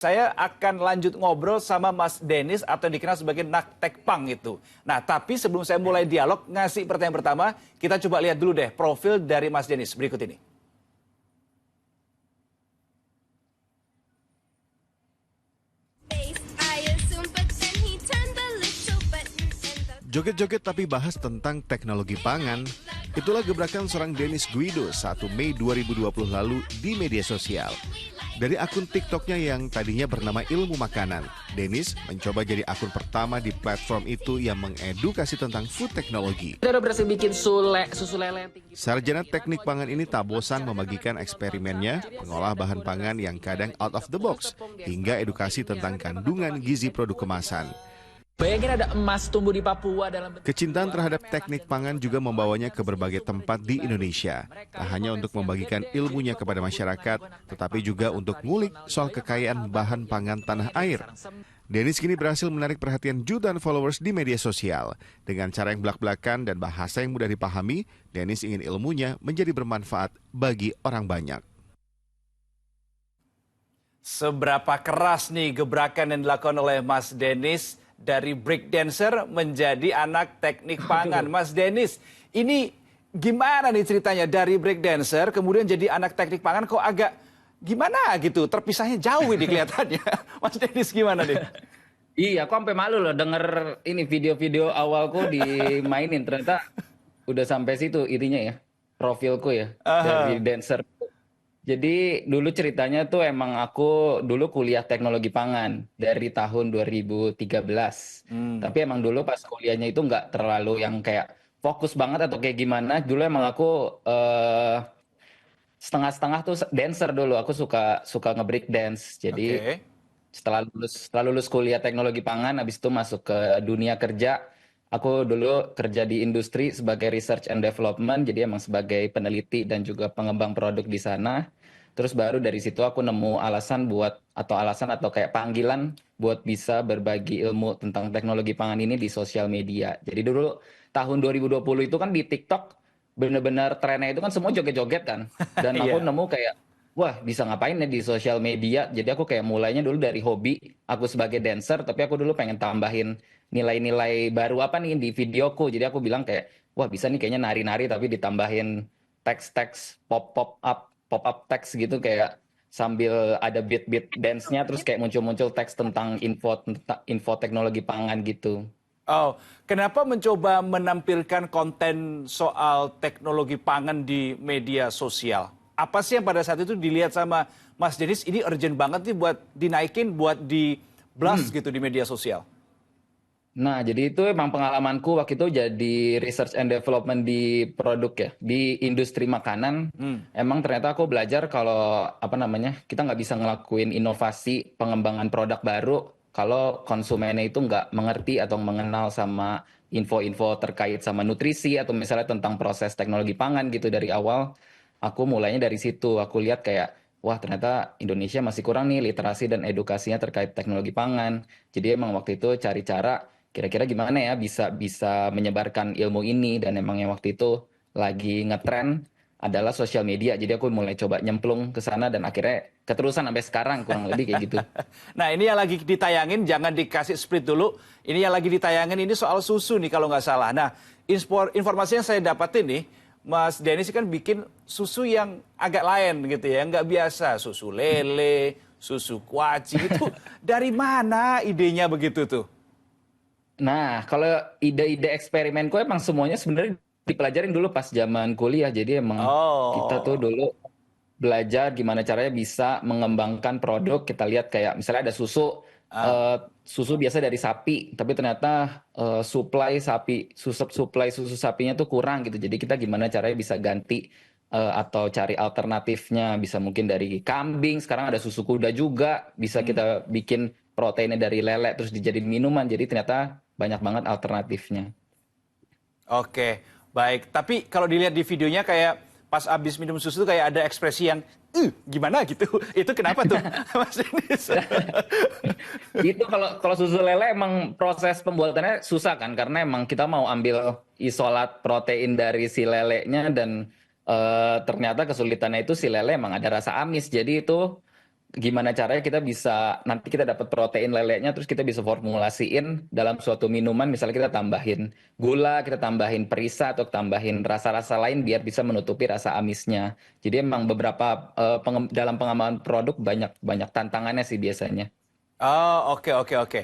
Saya akan lanjut ngobrol sama Mas Denis atau yang dikenal sebagai Naktek Pang itu. Nah, tapi sebelum saya mulai dialog, ngasih pertanyaan pertama, kita coba lihat dulu deh profil dari Mas Denis berikut ini. Joget-joget tapi bahas tentang teknologi pangan, itulah gebrakan seorang Denis Guido 1 Mei 2020 lalu di media sosial. Dari akun TikToknya yang tadinya bernama Ilmu Makanan, Denis mencoba jadi akun pertama di platform itu yang mengedukasi tentang food teknologi. Kita udah berhasil bikin susu lele yang tinggi. Sarjana teknik pangan ini tak bosan membagikan eksperimennya, mengolah bahan pangan yang kadang out of the box, hingga edukasi tentang kandungan gizi produk kemasan. Bayangin ada emas tumbuh di Papua dalam bentuk... Kecintaan terhadap teknik pangan juga membawanya ke berbagai tempat di Indonesia. Tak hanya untuk membagikan ilmunya kepada masyarakat, tetapi juga untuk ngulik soal kekayaan bahan pangan tanah air. Denis kini berhasil menarik perhatian jutaan followers di media sosial. Dengan cara yang belak-belakan dan bahasa yang mudah dipahami, Denis ingin ilmunya menjadi bermanfaat bagi orang banyak. Seberapa keras nih gebrakan yang dilakukan oleh Mas Denis dari breakdancer menjadi anak teknik pangan. Mas Denis, ini gimana nih ceritanya dari breakdancer kemudian jadi anak teknik pangan kok agak gimana gitu, terpisahnya jauh ini kelihatannya. Mas Denis gimana nih? Iya, aku sampai malu loh denger ini video-video awalku dimainin. Ternyata udah sampai situ intinya ya, profilku ya, dari dancer. Jadi dulu ceritanya tuh emang aku dulu kuliah teknologi pangan dari tahun 2013. Tapi emang dulu pas kuliahnya itu nggak terlalu yang kayak fokus banget atau kayak gimana. Dulu emang aku setengah-setengah tuh dancer dulu. Aku suka nge-break dance. Jadi Oke. setelah lulus kuliah teknologi pangan, habis itu masuk ke dunia kerja. Aku dulu kerja di industri sebagai research and development, jadi emang sebagai peneliti dan juga pengembang produk di sana. Terus baru dari situ aku nemu alasan atau kayak panggilan buat bisa berbagi ilmu tentang teknologi pangan ini di sosial media. Jadi dulu tahun 2020 itu kan di TikTok bener-bener trennya itu kan semua joget-joget kan. Dan aku Iya. nemu kayak, wah bisa ngapain ya di sosial media. Jadi aku kayak mulainya dulu dari hobi, aku sebagai dancer, tapi aku dulu pengen tambahin nilai-nilai baru apa nih di videoku. Jadi aku bilang kayak, wah bisa nih kayaknya nari-nari tapi ditambahin teks-teks pop-up teks gitu kayak sambil ada beat-beat dance-nya terus kayak muncul-muncul teks tentang info teknologi pangan gitu. Oh, kenapa mencoba menampilkan konten soal teknologi pangan di media sosial? Apa sih yang pada saat itu dilihat sama Mas Denis ini urgent banget nih buat dinaikin, buat di blast gitu di media sosial? Nah, jadi itu emang pengalamanku waktu itu jadi research and development di produk ya, di industri makanan. Emang ternyata aku belajar kalau apa namanya, kita nggak bisa ngelakuin inovasi pengembangan produk baru kalau konsumennya itu nggak mengerti atau mengenal sama info-info terkait sama nutrisi atau misalnya tentang proses teknologi pangan gitu dari awal. Aku mulainya dari situ. Aku lihat kayak, wah ternyata Indonesia masih kurang nih literasi dan edukasinya terkait teknologi pangan. Jadi emang waktu itu cari cara kira-kira gimana ya bisa bisa menyebarkan ilmu ini dan emang yang waktu itu lagi ngetren adalah sosial media. Jadi aku mulai coba nyemplung ke sana dan akhirnya keterusan sampai sekarang kurang lebih kayak gitu. Nah, ini yang lagi ditayangin, jangan dikasih split dulu. Ini yang lagi ditayangin ini soal susu nih kalau nggak salah. Nah, informasi yang saya dapatin nih, Mas Denis kan bikin susu yang agak lain gitu ya, nggak biasa. Susu lele, susu kuaci itu. Dari mana idenya begitu tuh? Nah, kalau ide-ide eksperimenku emang semuanya sebenarnya dipelajarin dulu pas zaman kuliah. Jadi emang kita tuh Oh, dulu belajar gimana caranya bisa mengembangkan produk. Kita lihat kayak misalnya ada susu, ah, susu biasa dari sapi, tapi ternyata supply susu sapinya tuh kurang gitu. Jadi kita gimana caranya bisa ganti atau cari alternatifnya. Bisa mungkin dari kambing, sekarang ada susu kuda juga. Bisa kita bikin proteinnya dari lele terus dijadiin minuman. Jadi ternyata banyak banget alternatifnya. oke, baik. Tapi kalau dilihat di videonya kayak pas abis minum susu tuh kayak ada ekspresi yang, gimana gitu. Itu kenapa tuh, Mas Denis? Itu kalau susu lele emang proses pembuatannya susah kan karena emang kita mau ambil isolat protein dari si lelenya dan ternyata kesulitannya itu si lele emang ada rasa amis. Jadi itu gimana caranya kita bisa nanti kita dapat protein lelenya terus kita bisa formulasiin dalam suatu minuman, misalnya kita tambahin gula, kita tambahin perisa atau tambahin rasa-rasa lain biar bisa menutupi rasa amisnya. Jadi emang beberapa dalam pengembangan produk banyak banyak tantangannya sih biasanya. Oh, oke, oke, oke.